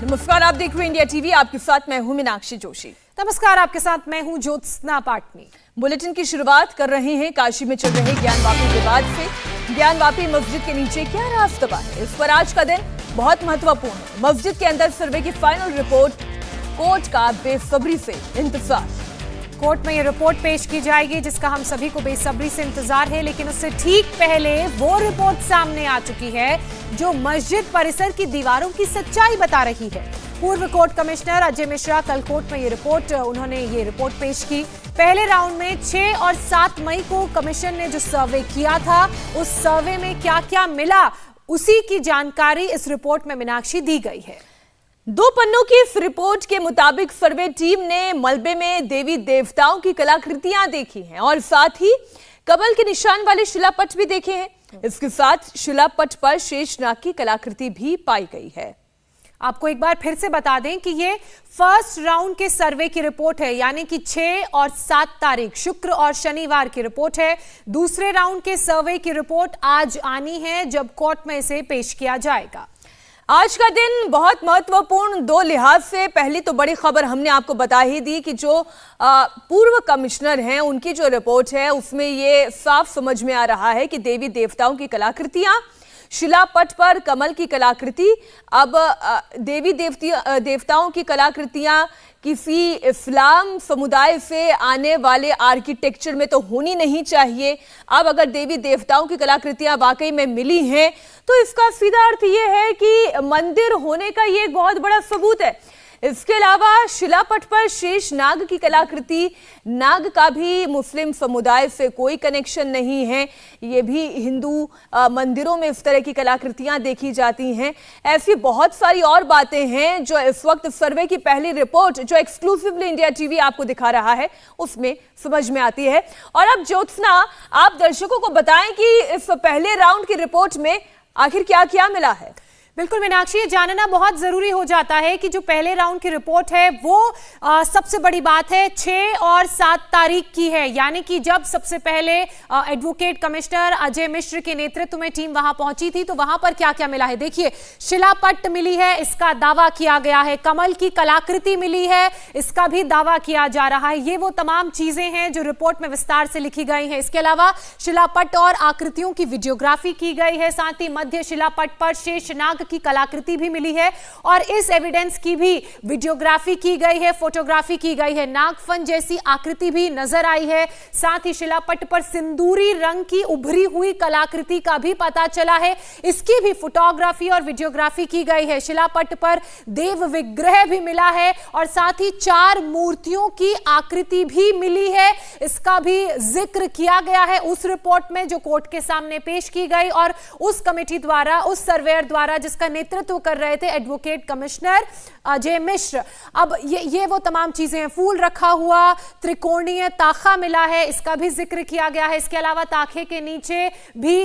नमस्कार, आप देख रहे हैं इंडिया टीवी। आपके साथ मैं हूं मीनाक्षी जोशी। नमस्कार, आपके साथ मैं हूं ज्योत्सना पाटनी। बुलेटिन की शुरुआत कर रहे हैं काशी में चल रहे ज्ञानवापी विवाद से। ज्ञानवापी मस्जिद के नीचे क्या राज दबा है, इस पर आज का दिन बहुत महत्वपूर्ण है। मस्जिद के अंदर सर्वे की फाइनल रिपोर्ट कोर्ट का बेसब्री से इंतजार। कोर्ट में ये रिपोर्ट पेश की जाएगी जिसका हम सभी को बेसब्री से इंतजार है, लेकिन उससे ठीक पहले वो रिपोर्ट सामने आ चुकी है जो मस्जिद परिसर की दीवारों की सच्चाई बता रही है। पूर्व कोर्ट कमिश्नर अजय मिश्रा कल कोर्ट में उन्होंने ये रिपोर्ट पेश की। पहले राउंड में 6 और 7 मई को कमीशन ने जो सर्वे किया था, उस सर्वे में क्या क्या मिला, उसी की जानकारी इस रिपोर्ट में मीनाक्षी दी गई है। 2 पन्नों की इस रिपोर्ट के मुताबिक सर्वे टीम ने मलबे में देवी देवताओं की कलाकृतियां देखी हैं और साथ ही कमल के निशान वाले शिलापट भी देखे हैं। इसके साथ शिलापट पर शेषनाग की कलाकृति भी पाई गई है। आपको एक बार फिर से बता दें कि ये फर्स्ट राउंड के सर्वे की रिपोर्ट है, यानी कि 6 और 7 तारीख शुक्र और शनिवार की रिपोर्ट है। दूसरे राउंड के सर्वे की रिपोर्ट आज आनी है जब कोर्ट में इसे पेश किया जाएगा। आज का दिन बहुत महत्वपूर्ण 2 लिहाज से। पहली तो बड़ी खबर हमने आपको बता ही दी कि जो पूर्व कमिश्नर हैं उनकी जो रिपोर्ट है उसमें ये साफ समझ में आ रहा है कि देवी देवताओं की कलाकृतियां, शिलापट पर कमल की कलाकृति, अब देवी देवताओं की कलाकृतियां किसी इस्लाम समुदाय से आने वाले आर्किटेक्चर में तो होनी नहीं चाहिए। अब अगर देवी देवताओं की कलाकृतियां वाकई में मिली हैं तो इसका सीधा अर्थ ये है कि मंदिर होने का ये एक बहुत बड़ा सबूत है। इसके अलावा शिलापट पर शेष नाग की कलाकृति, नाग का भी मुस्लिम समुदाय से कोई कनेक्शन नहीं है। ये भी हिंदू मंदिरों में इस तरह की कलाकृतियां देखी जाती हैं। ऐसी बहुत सारी और बातें हैं जो इस वक्त सर्वे की पहली रिपोर्ट जो एक्सक्लूसिवली इंडिया टीवी आपको दिखा रहा है उसमें समझ में आती है। और अब ज्योत्सना, आप दर्शकों को बताएं कि इस पहले राउंड की रिपोर्ट में आखिर क्या क्या मिला है। बिल्कुल मीनाक्षी, ये जानना बहुत जरूरी हो जाता है कि जो पहले राउंड की रिपोर्ट है वो सबसे बड़ी बात है 6 और 7 तारीख की है, यानी कि जब सबसे पहले एडवोकेट कमिश्नर अजय मिश्र के नेतृत्व में टीम वहां पहुंची थी तो वहां पर क्या क्या मिला है। देखिए, शिलापट मिली है, इसका दावा किया गया है। कमल की कलाकृति मिली है, इसका भी दावा किया जा रहा है। ये वो तमाम चीजें हैं जो रिपोर्ट में विस्तार से लिखी गई हैं। इसके अलावा शिलापट और आकृतियों की वीडियोग्राफी की गई है, साथ ही मध्य शिलापट पर शेषनाग की कलाकृति भी मिली है और इस एविडेंस की भी वीडियोग्राफी की गई है, फोटोग्राफी की गई है। नागफन जैसी आकृति भी नजर आई है। साथ ही शिलापट पर सिंदूरी रंग की उभरी हुई कलाकृति का भी पता चला है, इसकी भी फोटोग्राफी और वीडियोग्राफी की गई है। शिलापट पर देव विग्रह भी मिला है और साथ ही 4 मूर्तियों की आकृति भी मिली है, इसका भी जिक्र किया गया है उस रिपोर्ट में जो कोर्ट के सामने पेश की गई और उस कमेटी द्वारा, उस सर्वेयर द्वारा जिसका नेतृत्व कर रहे थे एडवोकेट कमिश्नर अजय मिश्र। अब ये वो तमाम चीजें हैं। फूल रखा हुआ त्रिकोणीय ताखा मिला है, इसका भी जिक्र किया गया है। इसके अलावा ताखे के नीचे भी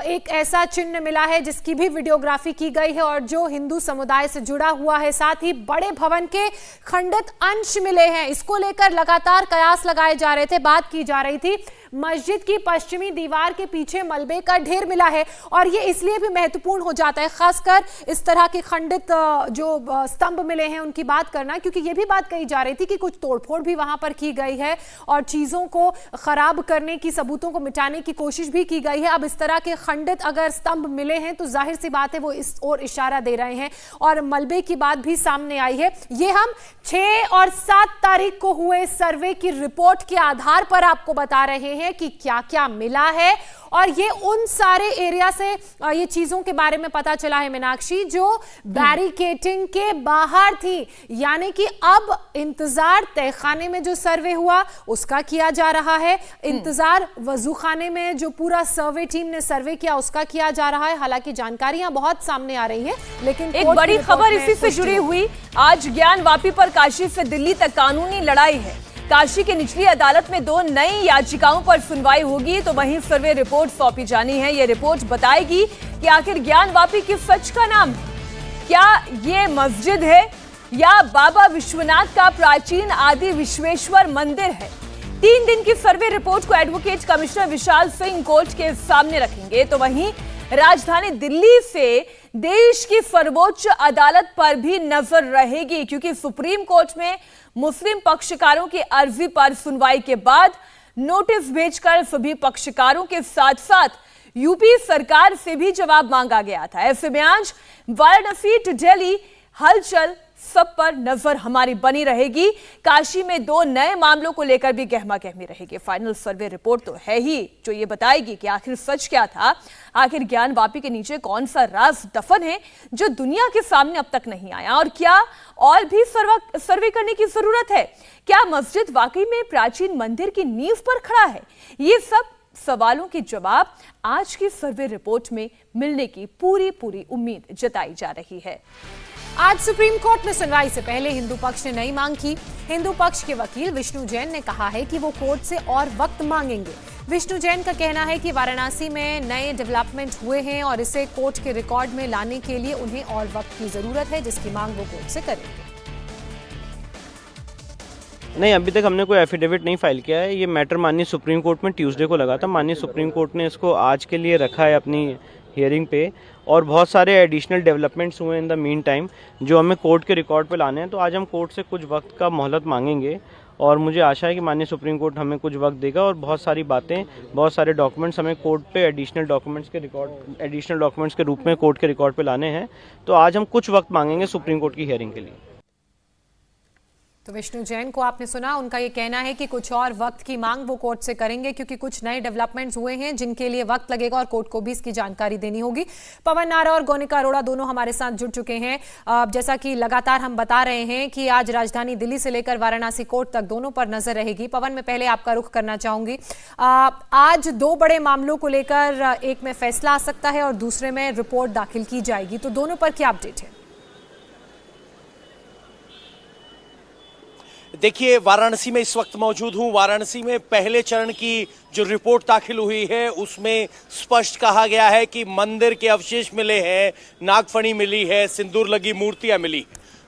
एक ऐसा चिन्ह मिला है जिसकी भी वीडियोग्राफी की गई है और जो हिंदू समुदाय से जुड़ा हुआ है। साथ ही बड़े भवन के खंडित अंश मिले हैं, इसको लेकर लगातार कयास लगाए जा रहे थे, बात की जा रही थी। मस्जिद की पश्चिमी दीवार के पीछे मलबे का ढेर मिला है और ये इसलिए भी महत्वपूर्ण हो जाता है, खासकर इस तरह के खंडित जो स्तंभ मिले हैं उनकी बात करना, क्योंकि ये भी बात कही जा रही थी कि कुछ तोड़फोड़ भी वहां पर की गई है और चीजों को खराब करने की, सबूतों को मिटाने की कोशिश भी की गई है। अब इस तरह के खंडित अगर स्तंभ मिले हैं तो जाहिर सी बात है वो इस ओर इशारा दे रहे हैं और मलबे की बात भी सामने आई है। ये हम 6 और 7 तारीख को हुए सर्वे की रिपोर्ट के आधार पर आपको बता रहे हैं कि क्या क्या मिला है और ये उन सारे एरिया से ये चीजों के बारे में पता चला है मीनाक्षी जो बैरिकेटिंग के बाहर थी, यानी कि अब इंतजार तहखाने में जो सर्वे हुआ उसका किया जा रहा है, इंतजार वजू खाने में जो पूरा सर्वे टीम ने सर्वे किया उसका किया जा रहा है। हालांकि जानकारियां बहुत सामने आ रही हैं, लेकिन एक बड़ी खबर इसी से जुड़ी हुई, आज ज्ञानवापी पर काशी से दिल्ली तक कानूनी लड़ाई है। काशी की निचली अदालत में 2 नई याचिकाओं पर सुनवाई होगी तो वहीं सर्वे रिपोर्ट सौंपी जानी है। यह रिपोर्ट बताएगी कि आखिर ज्ञानवापी किस सच का नाम है, क्या ये मस्जिद है या बाबा विश्वनाथ का प्राचीन आदि विश्वेश्वर मंदिर है। 3 दिन की सर्वे रिपोर्ट को advocate commissioner Vishal Singh court के सामने रखेंगे तो वहीं राजधानी दिल्ली से देश की सर्वोच्च अदालत पर भी नजर रहेगी, क्योंकि सुप्रीम कोर्ट में मुस्लिम पक्षकारों की अर्जी पर सुनवाई के बाद नोटिस भेजकर सभी पक्षकारों के साथ साथ यूपी सरकार से भी जवाब मांगा गया था। ऐसे में आज वाराणसी टू दिल्ली हलचल सब पर नजर हमारी बनी रहेगी। काशी में 2 नए मामलों को लेकर भी गहमा गहमी रहेगी। फाइनल सर्वे रिपोर्ट तो है ही जो ये बताएगी कि आखिर सच क्या था, आखिर ज्ञान वापी के नीचे कौन सा राज दफन है जो दुनिया के सामने अब तक नहीं आया, और क्या और भी सर्वे करने की जरूरत है। क्या मस्जिद वाकई में प्राचीन मंदिर की नींव पर खड़ा है? ये सब सवालों के जवाब आज की सर्वे रिपोर्ट में मिलने की पूरी उम्मीद जताई जा रही है। आज सुप्रीम कोर्ट में सुनवाई से पहले हिंदू पक्ष ने नई मांग की। हिंदू पक्ष के वकील विष्णु जैन ने कहा है कि वो कोर्ट से और वक्त मांगेंगे। विष्णु जैन का कहना है कि वाराणसी में नए डेवलपमेंट हुए हैं और इसे कोर्ट के रिकॉर्ड में लाने के लिए उन्हें और वक्त की जरूरत है, जिसकी मांग वो कोर्ट से करेंगे। नहीं, अभी तक हमने कोई एफिडेविट नहीं फाइल किया है। ये मैटर माननीय सुप्रीम कोर्ट में ट्यूसडे को लगा था। माननीय सुप्रीम कोर्ट ने इसको आज के लिए रखा है अपनी हियरिंग पे, और बहुत सारे एडिशनल डेवलपमेंट्स हुए इन द मीन टाइम जो हमें कोर्ट के रिकॉर्ड पे लाने हैं। तो आज हम कोर्ट से कुछ वक्त का मोहलत मांगेंगे और मुझे आशा है कि माननीय सुप्रीम कोर्ट हमें कुछ वक्त देगा और बहुत सारी बातें, बहुत सारे डॉक्यूमेंट्स हमें कोर्ट पे एडिशनल डॉक्यूमेंट्स के रूप में कोर्ट के रिकॉर्ड पे लाने हैं। तो आज हम कुछ वक्त मांगेंगे सुप्रीम कोर्ट की हियरिंग के लिए। तो विष्णु जैन को आपने सुना, उनका ये कहना है कि कुछ और वक्त की मांग वो कोर्ट से करेंगे क्योंकि कुछ नए डेवलपमेंट्स हुए हैं जिनके लिए वक्त लगेगा और कोर्ट को भी इसकी जानकारी देनी होगी। पवन नाहरा और गोनिका अरोड़ा दोनों हमारे साथ जुड़ चुके हैं। जैसा कि लगातार हम बता रहे हैं कि आज राजधानी दिल्ली से लेकर वाराणसी कोर्ट तक दोनों पर नजर रहेगी। पवन, मैं पहले आपका रुख करना चाहूंगी। आज 2 बड़े मामलों को लेकर एक में फैसला आ सकता है और दूसरे में रिपोर्ट दाखिल की जाएगी, तो दोनों पर क्या अपडेट है? देखिए, वाराणसी में इस वक्त मौजूद हूं। वाराणसी में पहले चरण की जो रिपोर्ट दाखिल हुई है उसमें स्पष्ट कहा गया है कि मंदिर के अवशेष मिले हैं, नागफणी मिली है, सिंदूर लगी मूर्तियां मिली।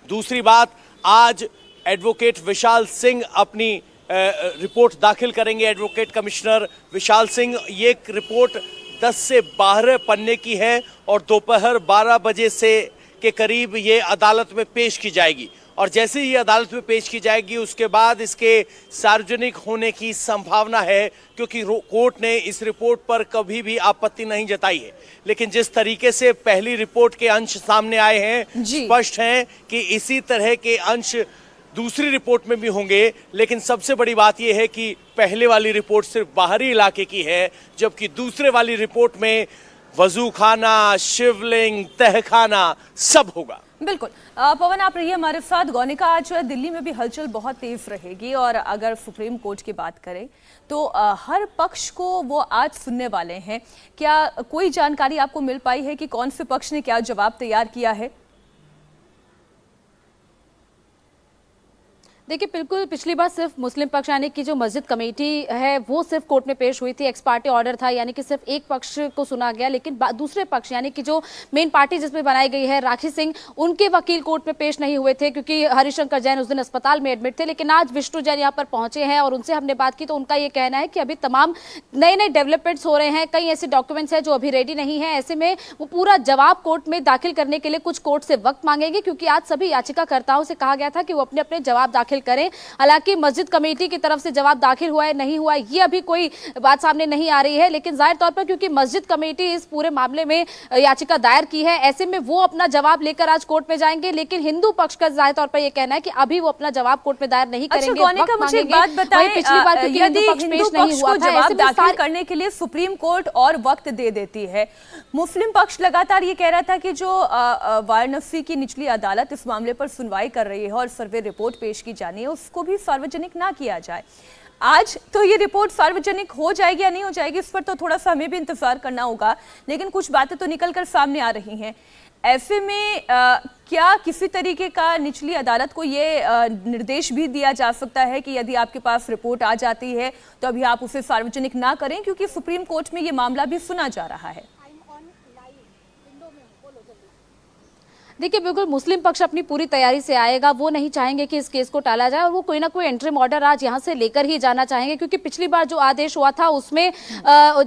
दूसरी बात, आज एडवोकेट विशाल सिंह अपनी रिपोर्ट दाखिल करेंगे। एडवोकेट कमिश्नर विशाल सिंह, ये रिपोर्ट 10 से 12 पन्ने की है और दोपहर 12 बजे से के करीब ये अदालत में पेश की जाएगी। और जैसे ही अदालत में पेश की जाएगी उसके बाद इसके सार्वजनिक होने की संभावना है, क्योंकि कोर्ट ने इस रिपोर्ट पर कभी भी आपत्ति नहीं जताई है। लेकिन जिस तरीके से पहली रिपोर्ट के अंश सामने आए हैं, स्पष्ट है कि इसी तरह के अंश दूसरी रिपोर्ट में भी होंगे। लेकिन सबसे बड़ी बात यह है कि पहले वाली रिपोर्ट सिर्फ बाहरी इलाके की है, जबकि दूसरे वाली रिपोर्ट में वजू खाना, शिवलिंग, तहखाना सब होगा। बिल्कुल। पवन, आप रहिए हमारे साथ। गोनिका, आज दिल्ली में भी हलचल बहुत तेज रहेगी और अगर सुप्रीम कोर्ट की बात करें तो हर पक्ष को वो आज सुनने वाले हैं। क्या कोई जानकारी आपको मिल पाई है कि कौन से पक्ष ने क्या जवाब तैयार किया है? देखिए, बिल्कुल पिछली बार सिर्फ मुस्लिम पक्ष यानी कि जो मस्जिद कमेटी है वो सिर्फ कोर्ट में पेश हुई थी। एक्स पार्टी ऑर्डर था, यानी कि सिर्फ एक पक्ष को सुना गया, लेकिन दूसरे पक्ष यानी कि जो मेन पार्टी जिसमें बनाई गई है राखी सिंह, उनके वकील कोर्ट में पेश नहीं हुए थे क्योंकि हरिशंकर जैन उस दिन अस्पताल में एडमिट थे। लेकिन आज विष्णु जैन यहाँ पर पहुंचे हैं और उनसे हमने बात की तो उनका ये कहना है कि अभी तमाम नए डेवलपमेंट्स हो रहे हैं, कई ऐसे डॉक्यूमेंट्स हैं जो अभी रेडी नहीं है। ऐसे में वो पूरा जवाब कोर्ट में दाखिल करने के लिए कुछ कोर्ट से वक्त मांगेंगे, क्योंकि आज सभी याचिकाकर्ताओं से कहा गया था कि वो अपने अपने जवाब दाखिल करें। हालांकि मस्जिद कमेटी की तरफ से जवाब दाखिल हुआ है नहीं हुआ है ये अभी कोई बात सामने नहीं आ रही है, लेकिन जाहिर तौर पर क्योंकि मस्जिद कमेटी इस पूरे मामले में याचिका दायर की है, ऐसे में वो अपना जवाब लेकर आज कोर्ट में जाएंगे। लेकिन हिंदू पक्ष का जाहिर तौर पर यह कहना है कि अभी वो अपना जवाब कोर्ट में दायर नहीं करेंगे। अच्छा, मुझे एक बात बताएं, पिछली बार यदि हिंदू पक्ष को जवाब दाखिल करने के लिए सुप्रीम कोर्ट और वक्त दे देती है, मुस्लिम पक्ष लगातार ये कह रहा था कि जो वाराणसी की निचली अदालत इस मामले पर सुनवाई कर रही है और सर्वे रिपोर्ट पेश की जानी है, उसको भी सार्वजनिक ना किया जाए। आज तो ये रिपोर्ट सार्वजनिक हो जाएगी या नहीं हो जाएगी, इस पर तो थोड़ा सा हमें भी इंतजार करना होगा, लेकिन कुछ बातें तो निकल कर सामने आ रही हैं। ऐसे में क्या किसी तरीके का निचली अदालत को ये निर्देश भी दिया जा सकता है कि यदि आपके पास रिपोर्ट आ जाती है तो अभी आप उसे सार्वजनिक ना करें, क्योंकि सुप्रीम कोर्ट में ये मामला भी सुना जा रहा है? देखिए, बिल्कुल मुस्लिम पक्ष अपनी पूरी तैयारी से आएगा। वो नहीं चाहेंगे कि इस केस को टाला जाए और वो कोई ना कोई इंटरिम ऑर्डर आज यहाँ से लेकर ही जाना चाहेंगे, क्योंकि पिछली बार जो आदेश हुआ था उसमें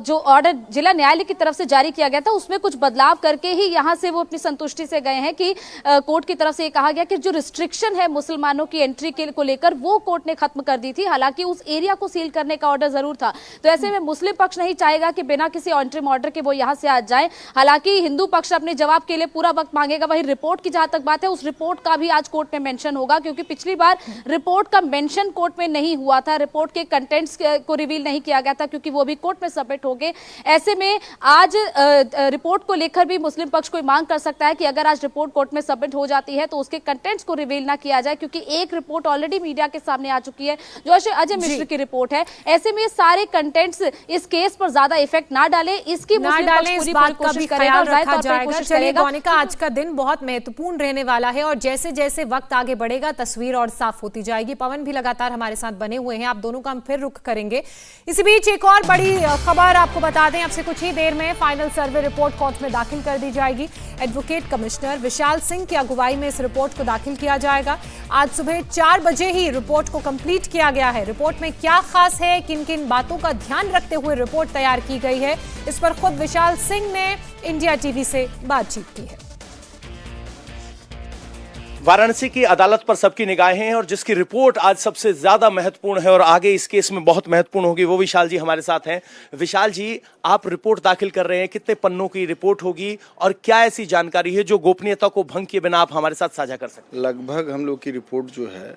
जो ऑर्डर जिला न्यायालय की तरफ से जारी किया गया था उसमें कुछ बदलाव करके ही यहाँ से वो अपनी संतुष्टि से गए हैं कि कोर्ट की तरफ से ये कहा गया कि जो रिस्ट्रिक्शन है मुसलमानों की एंट्री को लेकर वो कोर्ट ने खत्म कर दी थी। हालांकि उस एरिया को सील करने का ऑर्डर जरूर था। तो ऐसे में मुस्लिम पक्ष नहीं चाहेगा कि बिना किसी इंटरिम ऑर्डर के वो यहाँ से आ जाए। हालांकि हिंदू पक्ष अपने जवाब के लिए पूरा वक्त मांगेगा। वही रिपोर्ट की जहां तक बात है, उस रिपोर्ट का भी आज कोर्ट में मेंशन होगा, क्योंकि पिछली बार रिपोर्ट का मेंशन कोर्ट में नहीं हुआ था। रिपोर्ट के कंटेंट्स को रिवील नहीं किया गया था क्योंकि वो भी कोर्ट में सबमिट हो गए। ऐसे में आज रिपोर्ट को लेकर भी मुस्लिम पक्ष कोई मांग कर सकता है कि अगर आज रिपोर्ट कोर्ट में सबमिट हो जाती है तो उसके कंटेंट्स को रिवील ना किया जाए, क्योंकि एक रिपोर्ट ऑलरेडी मीडिया के सामने आ चुकी है जो अजय मिश्र की रिपोर्ट है। ऐसे में सारे कंटेंट्स इस केस पर ज्यादा इफेक्ट ना डाले, इसकी मुस्लिम पक्ष पूरी कोशिश करेगा। चलिए मोनिका, आज का दिन बहुत महत्वपूर्ण रहने वाला है और जैसे जैसे वक्त आगे बढ़ेगा तस्वीर और साफ होती जाएगी। पवन भी लगातार हमारे साथ बने हुए हैं, आप दोनों का हम फिर रुख करेंगे। इसी बीच एक और बड़ी खबर आपको बता दें, अब से कुछ ही देर में फाइनल सर्वे रिपोर्ट कोर्ट में दाखिल कर दी जाएगी। एडवोकेट कमिश्नर विशाल सिंह की अगुवाई में इस रिपोर्ट को दाखिल किया जाएगा। आज सुबह 4 बजे ही रिपोर्ट को कंप्लीट किया गया है। रिपोर्ट में क्या खास है, किन किन बातों का ध्यान रखते हुए रिपोर्ट तैयार की गई है, इस पर खुद विशाल सिंह ने इंडिया टीवी से बातचीत की है। वाराणसी की अदालत पर सबकी निगाहें हैं और जिसकी रिपोर्ट आज सबसे ज्यादा महत्वपूर्ण है और आगे इस केस में बहुत महत्वपूर्ण होगी, वो विशाल जी हमारे साथ हैं। विशाल जी, आप रिपोर्ट दाखिल कर रहे हैं, कितने पन्नों की रिपोर्ट होगी और क्या ऐसी जानकारी है जो गोपनीयता को भंग किए बिना आप हमारे साथ साझा कर सकते हैं? लगभग हम लोग की रिपोर्ट जो है,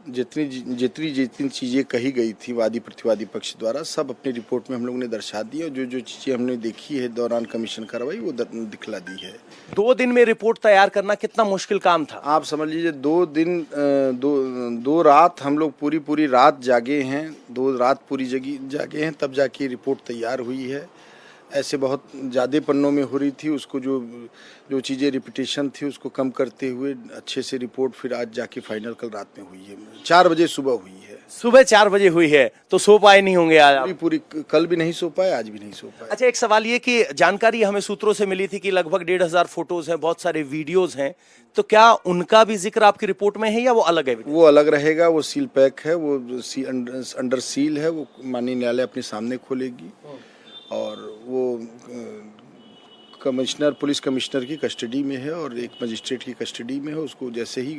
जितनी चीज़ें कही गई थी वादी प्रतिवादी पक्ष द्वारा, सब अपनी रिपोर्ट में हम लोग ने दर्शा दी और जो चीज़ें हमने देखी है दौरान कमीशन कार्रवाई वो दिखला दी है। 2 दिन में रिपोर्ट तैयार करना कितना मुश्किल काम था? आप समझ लीजिए 2 दिन 2 रात हम लोग पूरी रात जागे हैं, 2 रात पूरी जागे हैं, तब जाके रिपोर्ट तैयार हुई है। ऐसे बहुत ज़्यादा पन्नों में हो रही थी, उसको जो चीज़ें रिपीटेशन थी उसको कम करते हुए अच्छे से रिपोर्ट फिर आज जाके फाइनल कल रात में हुई है। 4 बजे सुबह हुई है। सुबह 4 बजे हुई है, तो सो पाए नहीं होंगे आज आप? पूरी कल भी नहीं सो पाए, आज भी नहीं सो पाए। अच्छा, एक सवाल ये कि जानकारी हमें सूत्रों से मिली थी कि लगभग 1,500 फोटोज हैं, बहुत सारे वीडियोज हैं, तो क्या उनका भी जिक्र आपकी रिपोर्ट में है या वो अलग है? वो अलग रहेगा, वो सील पैक है, वो अंडर सील है, वो माननीय न्यायालय अपने सामने खोलेगी और वो पुलिस कमिश्नर की कस्टडी में है और एक मजिस्ट्रेट की कस्टडी में है। उसको जैसे ही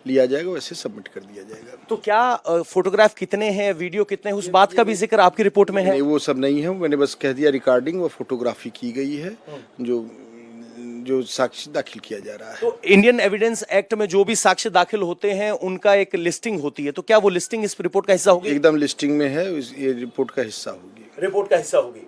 लिया जाएगा वैसे सबमिट कर दिया जाएगा। तो क्या फोटोग्राफ कितने हैं, वीडियो कितने हैं, उस बात का भी जिक्र आपकी रिपोर्ट में है? नहीं, वो सब नहीं है, मैंने बस कह दिया रिकॉर्डिंग व फोटोग्राफी की गई है जो साक्ष्य दाखिल किया जा रहा है। तो इंडियन एविडेंस एक्ट में जो भी साक्ष्य दाखिल होते हैं उनका एक लिस्टिंग होती है, तो क्या वो लिस्टिंग इस रिपोर्ट का हिस्सा होगी? एकदम लिस्टिंग में है, ये रिपोर्ट का हिस्सा होगी। रिपोर्ट का हिस्सा होगी।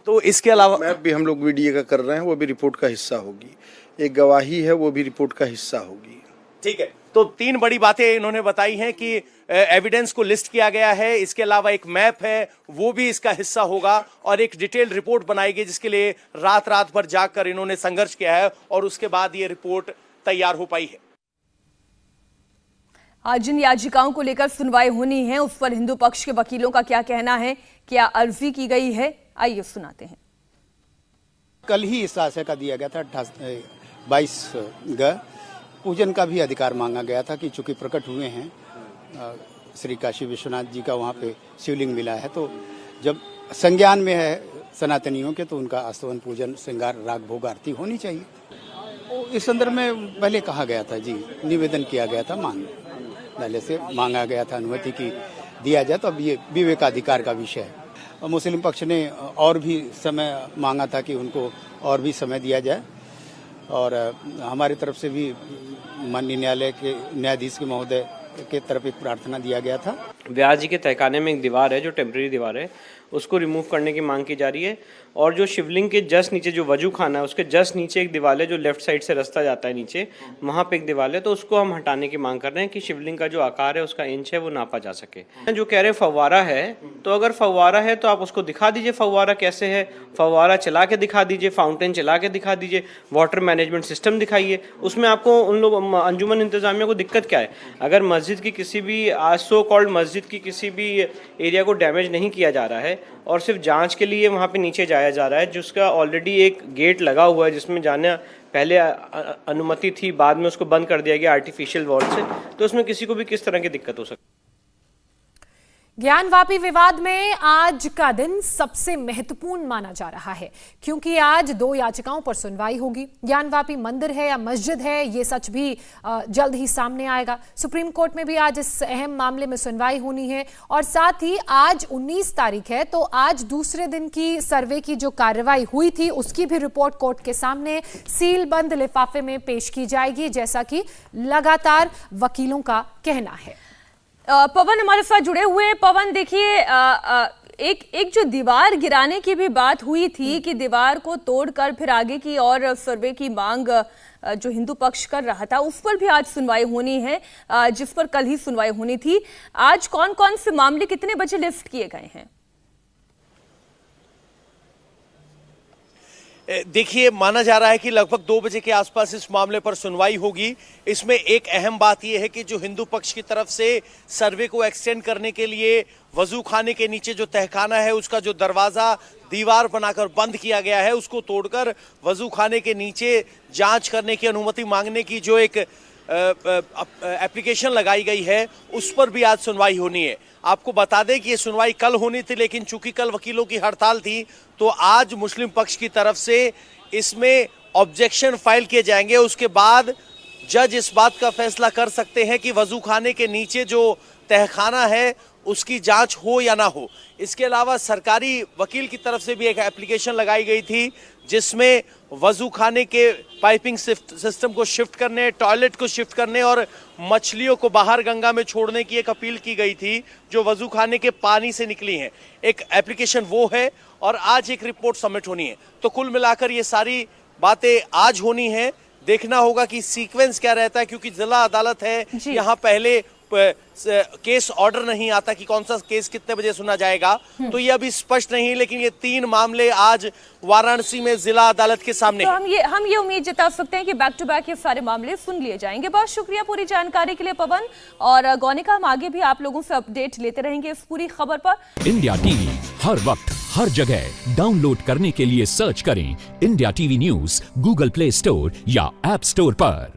तो इसके अलावा मैप भी हम लोग वीडियो का कर रहे हैं, वो भी रिपोर्ट का हिस्सा होगी। एक गवाही है, वो भी रिपोर्ट का हिस्सा होगी। ठीक है, तो 3 बड़ी बातें इन्होंने बताई हैं कि एविडेंस को लिस्ट किया गया है, इसके अलावा एक मैप है वो भी इसका हिस्सा होगा और एक डिटेल रिपोर्ट बनाएगी जिसके लिए रात भर जागकर इन्होंने संघर्ष किया है और उसके बाद ये रिपोर्ट तैयार हो पाई है। आज जिन याचिकाओं को लेकर सुनवाई होनी है उस पर हिंदू पक्ष के वकीलों का क्या कहना है, क्या अर्जी की गई है, आइए सुनाते हैं। कल ही इस आशय का दिया गया था 22 पूजन का भी अधिकार मांगा गया था कि चूंकि प्रकट हुए हैं श्री काशी विश्वनाथ जी का वहाँ पे शिवलिंग मिला है, तो जब संज्ञान में है सनातनियों के तो उनका आस्तवन पूजन श्रृंगार राग भोग आरती होनी चाहिए। इस संदर्भ में पहले कहा गया था जी, निवेदन किया गया था, न्यायालय से मांगा गया था अनुमति की दिया जाए, तो अब ये विवेकाधिकार का विषय है। मुस्लिम पक्ष ने और भी समय मांगा था कि उनको और भी समय दिया जाए और हमारी तरफ से भी माननीय न्यायालय के न्यायाधीश के महोदय के तरफ एक प्रार्थना दिया गया था। व्यास जी के तहखाने में एक दीवार है जो टेम्परेरी दीवार है, उसको रिमूव करने की मांग की जा रही है और जो शिवलिंग के जस्ट नीचे जो वजू खाना है उसके जस्ट नीचे एक दीवार है जो लेफ्ट साइड से रास्ता जाता है नीचे, वहाँ पे एक दीवार है, तो उसको हम हटाने की मांग कर रहे हैं कि शिवलिंग का जो आकार है उसका इंच है वो नापा जा सके। जो कह रहे फव्वारा है, तो अगर फव्वारा है तो आप उसको दिखा दीजिए फव्वारा कैसे है, फव्वारा चला के दिखा दीजिए, फाउंटेन चला के दिखा दीजिए, वाटर मैनेजमेंट सिस्टम दिखाइए। उसमें आपको उन लोग अंजुमन इंतजामिया को दिक्कत क्या है? अगर मस्जिद की किसी भी सो कॉल्ड मस्जिद की किसी भी एरिया को डैमेज नहीं किया जा रहा है और सिर्फ जांच के लिए वहाँ पे नीचे जाया जा रहा है, जिसका ऑलरेडी एक गेट लगा हुआ है जिसमें जाना पहले अनुमति थी, बाद में उसको बंद कर दिया गया आर्टिफिशियल वॉल से, तो उसमें किसी को भी किस तरह की दिक्कत हो सकती है। ज्ञानवापी विवाद में आज का दिन सबसे महत्वपूर्ण माना जा रहा है क्योंकि आज 2 याचिकाओं पर सुनवाई होगी। ज्ञानवापी मंदिर है या मस्जिद है, ये सच भी जल्द ही सामने आएगा। सुप्रीम कोर्ट में भी आज इस अहम मामले में सुनवाई होनी है और साथ ही आज 19 तारीख है, तो आज दूसरे दिन की सर्वे की जो कार्रवाई हुई थी उसकी भी रिपोर्ट कोर्ट के सामने सील बंद लिफाफे में पेश की जाएगी, जैसा कि लगातार वकीलों का कहना है। पवन हमारे साथ जुड़े हुए हैं। पवन, देखिए एक जो दीवार गिराने की भी बात हुई थी कि दीवार को तोड़कर फिर आगे की और सर्वे की मांग जो हिंदू पक्ष कर रहा था, उस पर भी आज सुनवाई होनी है, जिस पर कल ही सुनवाई होनी थी। आज कौन कौन से मामले कितने बजे लिस्ट किए गए हैं? देखिए, माना जा रहा है कि लगभग 2 बजे के आसपास इस मामले पर सुनवाई होगी। इसमें एक अहम बात यह है कि जो हिंदू पक्ष की तरफ से सर्वे को एक्सटेंड करने के लिए वजू खाने के नीचे जो तहखाना है उसका जो दरवाजा दीवार बनाकर बंद किया गया है, उसको तोड़कर वजू खाने के नीचे जांच करने की अनुमति मांगने की जो एक एप्लीकेशन लगाई गई है, उस पर भी आज सुनवाई होनी है। आपको बता दें कि ये सुनवाई कल होनी थी, लेकिन चूंकि कल वकीलों की हड़ताल थी तो आज मुस्लिम पक्ष की तरफ से इसमें ऑब्जेक्शन फाइल किए जाएंगे। उसके बाद जज इस बात का फैसला कर सकते हैं कि वजू खाने के नीचे जो तहखाना है उसकी जांच हो या ना हो। इसके अलावा सरकारी वकील की तरफ से भी एक एप्लीकेशन लगाई गई थी जिसमें वजू खाने के पाइपिंग सिस्टम को शिफ्ट करने, टॉयलेट को शिफ्ट करने और मछलियों को बाहर गंगा में छोड़ने की एक अपील की गई थी जो वजू खाने के पानी से निकली हैं। एक एप्लीकेशन वो है और आज एक रिपोर्ट सबमिट होनी है। तो कुल मिलाकर ये सारी बातें आज होनी है। देखना होगा कि सीक्वेंस क्या रहता है, क्योंकि जिला अदालत है, यहाँ पहले केस ऑर्डर नहीं आता कि कौन सा केस कितने बजे सुना जाएगा, तो ये अभी स्पष्ट नहीं। लेकिन ये 3 मामले आज वाराणसी में जिला अदालत के सामने तो हम ये उम्मीद जता सकते हैं कि बैक टू बैक ये सारे मामले सुन लिए जाएंगे। बहुत शुक्रिया पूरी जानकारी के लिए पवन और गौनिका। हम आगे भी आप लोगों से अपडेट लेते रहेंगे इस पूरी खबर पर। इंडिया टीवी हर वक्त हर जगह डाउनलोड करने के लिए सर्च करें India TV news Google play store या ऐप स्टोर पर।